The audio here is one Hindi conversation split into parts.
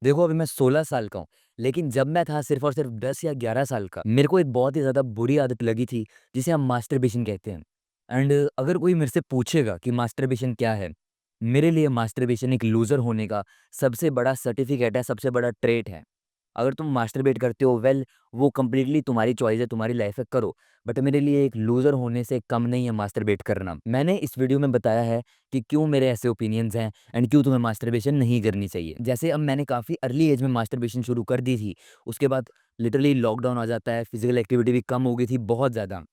देखो अभी मैं 16 साल का हूँ, लेकिन जब मैं था सिर्फ़ और सिर्फ़ 10 या 11 साल का, मेरे को एक बहुत ही ज़्यादा बुरी आदत लगी थी, जिसे हम मास्टरबेशन कहते हैं। एंड अगर कोई मेरे से पूछेगा कि मास्टरबेशन क्या है? मेरे लिए मास्टरबेशन एक लूज़र होने का सबसे बड़ा सर्टिफ़िकेट है, सबसे बड़ा ट्रेट है। अगर तुम मास्टरबेट करते हो वेल वो कंप्लीटली तुम्हारी चॉइस है, तुम्हारी लाइफ़ है, करो। बट मेरे लिए एक लूज़र होने से कम नहीं है मास्टरबेट करना। मैंने इस वीडियो में बताया है कि क्यों मेरे ऐसे ओपिनियंस हैं एंड क्यों तुम्हें मास्टरबेशन नहीं करनी चाहिए। जैसे अब मैंने काफ़ी अर्ली एज में मास्टरबेशन शुरू कर दी थी, उसके बाद लिटरली लॉकडाउन आ जाता है, फिज़िकल एक्टिविटी भी कम हो गई थी बहुत ज़्यादा।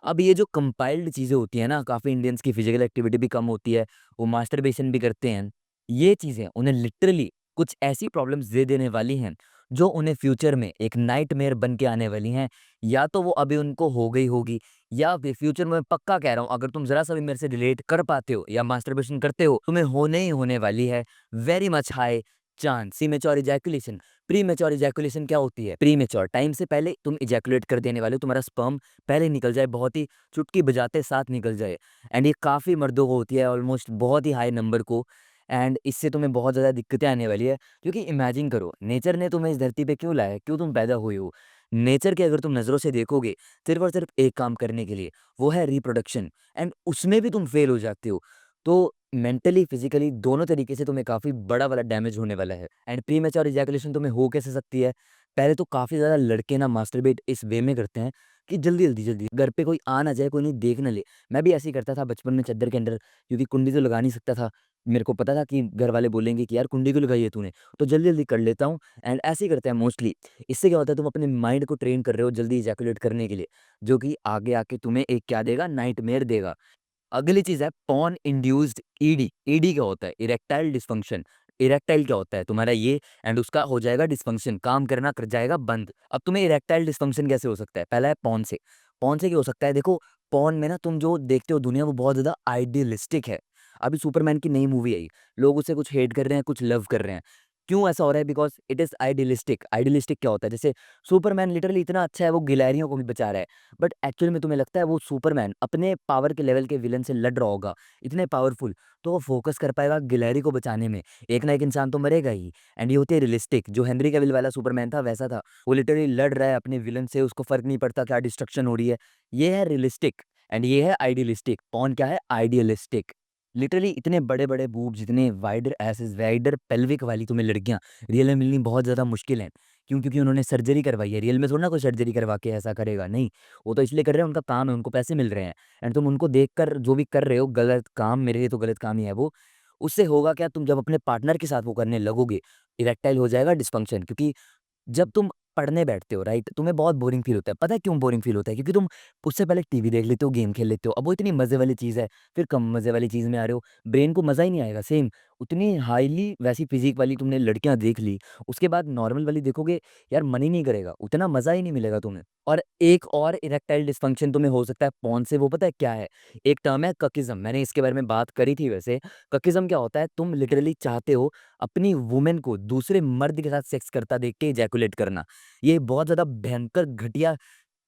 अब ये जो कंपाइल्ड चीज़ें होती हैं ना, काफ़ी इंडियंस की फिज़िकल एक्टिविटी भी कम होती है, वो मास्टरबेशन भी करते हैं। ये चीज़ें उन्हें लिटरली कुछ ऐसी प्रॉब्लम्स दे देने वाली हैं, जो उन्हें फ्यूचर में एक नाइटमेयर बन के आने वाली हैं। या तो वो अभी उनको हो गई होगी या फिर फ्यूचर में, मैं पक्का कह रहा हूँ, अगर तुम ज़रा-सा भी मेरे से रिलेट कर पाते हो या मास्टरबेशन करते हो, तुम्हें होने ही होने वाली है very much high chance immature ejaculation. Premature ejaculation क्या होती है? प्रीमैच्योर टाइम से पहले तुम इजैकुलेट कर देने वाले हो, तुम्हारा स्पर्म पहले निकल जाए, बहुत ही चुटकी बजाते साथ निकल जाए। एंड ये काफ़ी मर्दों को होती है, ऑलमोस्ट बहुत ही हाई नंबर को। एंड इससे तुम्हें बहुत ज़्यादा दिक्कतें आने वाली है, क्योंकि इमेजिन करो नेचर ने तुम्हें इस धरती पे क्यों लाया है? क्यों तुम पैदा हुए हो? नेचर के अगर तुम नज़रों से देखोगे, सिर्फ़ और सिर्फ़ एक काम करने के लिए, वो है रिप्रोडक्शन। एंड उसमें भी तुम फ़ेल हो जाते हो। तो मेंटली, फिज़िकली दोनों तरीके से तुम्हें काफ़ी बड़ा वाला डैमेज होने वाला है। एंड प्रीमैच्योर इजैकुलेशन तुम्हें हो कैसे सकती है? पहले तो काफ़ी ज़्यादा लड़के ना मास्टरबेट इस वे में करते हैं कि जल्दी-जल्दी घर पे कोई आ ना जाए, कोई नहीं देख ना ले। मैं भी ऐसे ही करता था बचपन में चद्दर के अंदर, क्योंकि कुंडी तो लगा नहीं सकता था। मेरे को पता था कि घर वाले बोलेंगे कि यार कुंडी क्यों लगाई है तूने? तो जल्दी-जल्दी कर लेता हूँ। एंड ऐसे ही करते हैं मोस्टली। इससे क्या होता है, तुम अपने माइंड को ट्रेन कर रहे हो जल्दी इजैकुलेट करने के लिए, जो कि आगे आके तुम्हें एक क्या देगा, नाइटमेयर देगा। अगली चीज़ है पॉर्न इंड्यूस्ड ईडी। ईडी क्या होता है? Erectile dysfunction. इरेक्टाइल क्या होता है? तुम्हारा ये एंड उसका हो जाएगा डिस्फंक्शन, काम करना कर जाएगा बंद। अब तुम्हें इरेक्टाइल डिस्फंक्शन कैसे हो सकता है? पहला है पॉर्न से। पॉर्न से क्या हो सकता है? देखो, पॉर्न में ना तुम जो देखते हो दुनिया, वो बहुत ज़्यादा आइडियलिस्टिक है। अभी सुपरमैन की नई मूवी आई, लोग उसे कुछ हेट कर रहे हैं, कुछ लव कर रहे हैं। क्यों ऐसा हो रहा है? Because it is idealistic. Idealistic क्या होता है? जैसे सुपरमैन लिटरली इतना अच्छा है, वो गिलहरियों को भी बचा रहा है। बट एक्चुअल में तुम्हें लगता है वो सुपरमैन अपने पावर के लेवल के विलन से लड़ रहा होगा, इतने पावरफुल, तो वो फोकस कर पाएगा गिलहरी को बचाने में? एक ना एक इंसान तो मरेगा ही। एंड ये होती है रियलिस्टिक। जो हेनरी कैविल वाला सुपरमैन था वैसा था, वो लिटरली लड़ रहा है अपने विलन से, उसको फर्क नहीं पड़ता क्या डिस्ट्रक्शन हो रही है। ये है रियलिस्टिक। एंड ये है आइडियलिस्टिक। पॉन क्या है? आइडियलिस्टिक। लिटरली इतने बड़े बड़े बूब्स, इतने वाइडर एसेस, वाइडर पेल्विक वाली तुम्हें लड़कियां रियल में मिलनी बहुत ज़्यादा मुश्किल है। क्यों? क्योंकि उन्होंने सर्जरी करवाई है। रियल में थोड़ा ना कोई सर्जरी करवा के ऐसा करेगा, नहीं। वो तो इसलिए कर रहे हैं, उनका काम है, उनको पैसे मिल रहे हैं। एंड तुम उनको देखकर जो भी कर रहे हो गलत काम, मेरे लिए तो गलत काम ही है वो। उससे होगा क्या, तुम जब अपने पार्टनर के साथ वो करने लगोगे, इरेक्टाइल हो जाएगा डिस्फंक्शन। क्योंकि जब तुम पढ़ने बैठते हो, राइट, तुम्हें बहुत बोरिंग फील होता है। पता है क्यों बोरिंग फील होता है? क्योंकि तुम उससे पहले टीवी देख लेते हो, गेम खेल लेते हो। अब वो इतनी मज़े वाली चीज़ है, फिर कम मज़े वाली चीज़ में आ रहे हो, ब्रेन को मज़ा ही नहीं आएगा। सेम उतनी हाईली वैसी फिज़िक वाली तुमने लड़कियाँ देख ली, उसके बाद नॉर्मल वाली देखोगे, यार मन ही नहीं करेगा, उतना मज़ा ही नहीं मिलेगा तुम्हें। और एक और इरेक्टाइल डिस्फंक्शन तुम्हें हो सकता है पॉर्न से, वो पता है क्या है? एक टर्म है ककिज़्म, मैंने इसके बारे में बात करी थी वैसे। ककिज़्म क्या होता है? तुम लिटरली चाहते हो अपनी वुमन को दूसरे मर्द के साथ सेक्स करता देख के इजैकुलेट करना। ये बहुत ज़्यादा भयंकर घटिया,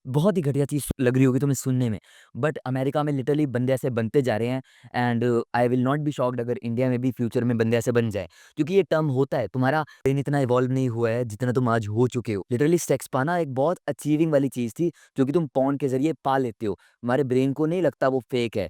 बहुत ही घटिया चीज़ लग रही होगी तुम्हें सुनने में। बट अमेरिका में लिटरली बंदे ऐसे बनते जा रहे हैं। And I will not be shocked अगर इंडिया में भी फ्यूचर में बंदे ऐसे बन जाएँ। क्योंकि ये टर्म होता है, तुम्हारा ब्रेन इतना इवॉल्व नहीं हुआ है जितना तुम आज हो चुके हो। लिटरली सेक्स पाना एक बहुत अचीविंग वाली चीज़ थी, जो कि तुम पॉर्न के ज़रिए पा लेते हो। हमारे ब्रेन को नहीं लगता वो फेक है।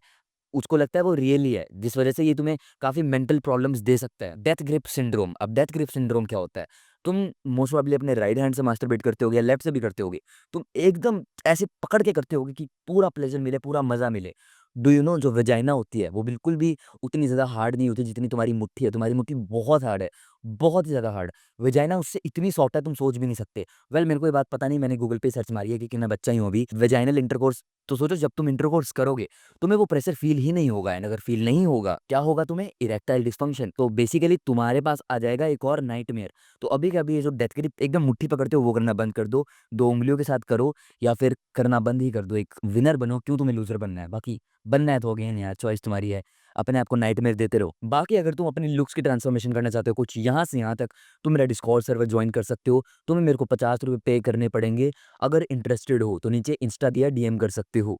उसको लगता है वो रियल ही है, जिस वजह से ये तुम्हें काफ़ी मेंटल प्रॉब्लम्स दे सकता है। Death grip syndrome. अब डेथ ग्रिप सिंड्रोम क्या होता है? तुम मोस्ट प्रोबेबली अपने राइट हैंड से मास्टरबेट करते होगे या लेफ्ट से भी करते होगे। तुम एकदम ऐसे पकड़ के करते होगे कि पूरा प्लेज़र मिले, पूरा मज़ा मिले। डू यू नो, जो वजाइना होती है, वो बिल्कुल भी उतनी ज़्यादा हार्ड नहीं होती जितनी तुम्हारी मुट्ठी है। तुम्हारी मुट्ठी बहुत हार्ड है, बहुत ही ज़्यादा हार्ड। वजाइना उससे इतनी सॉफ्ट है, तुम सोच भी नहीं सकते। वेल, मेरे को ये बात पता नहीं, मैंने गूगल पे सर्च मारी है क्योंकि मैं बच्चा ही हूँ अभी। वजाइनल इंटरकोर्स, तो सोचो जब तुम इंटरकोर्स करोगे, तुम्हें वो प्रेशर फ़ील ही नहीं होगा। एंड अगर फ़ील नहीं होगा, क्या होगा तुम्हें? Erectile dysfunction. तो बेसिकली तुम्हारे पास आ जाएगा एक और नाइटमेयर। तो अभी के अभी ये जो डेथ ग्रिप एकदम मुट्ठी पकड़ते हो, वो करना बंद कर दो। 2 उँगलियों के साथ करो या फिर करना बंद ही कर दो। एक विनर बनो, क्यों तुम्हें लूज़र बनना है? बाकी बनना है तो अगेन यार चॉइस तुम्हारी है। अपने आप को नाइटमेयर देते रहो। बाकी अगर तुम अपनी लुक्स की ट्रांसफॉर्मेशन करना चाहते हो कुछ यहाँ से यहाँ तक, तुम मेरा डिस्कॉर्ड सर्वर जॉइन कर सकते हो। तुम्हें मेरे को ₹50 पे करने पड़ेंगे। अगर इंटरेस्टेड हो तो नीचे इंस्टा दिया, डीएम कर सकते हो।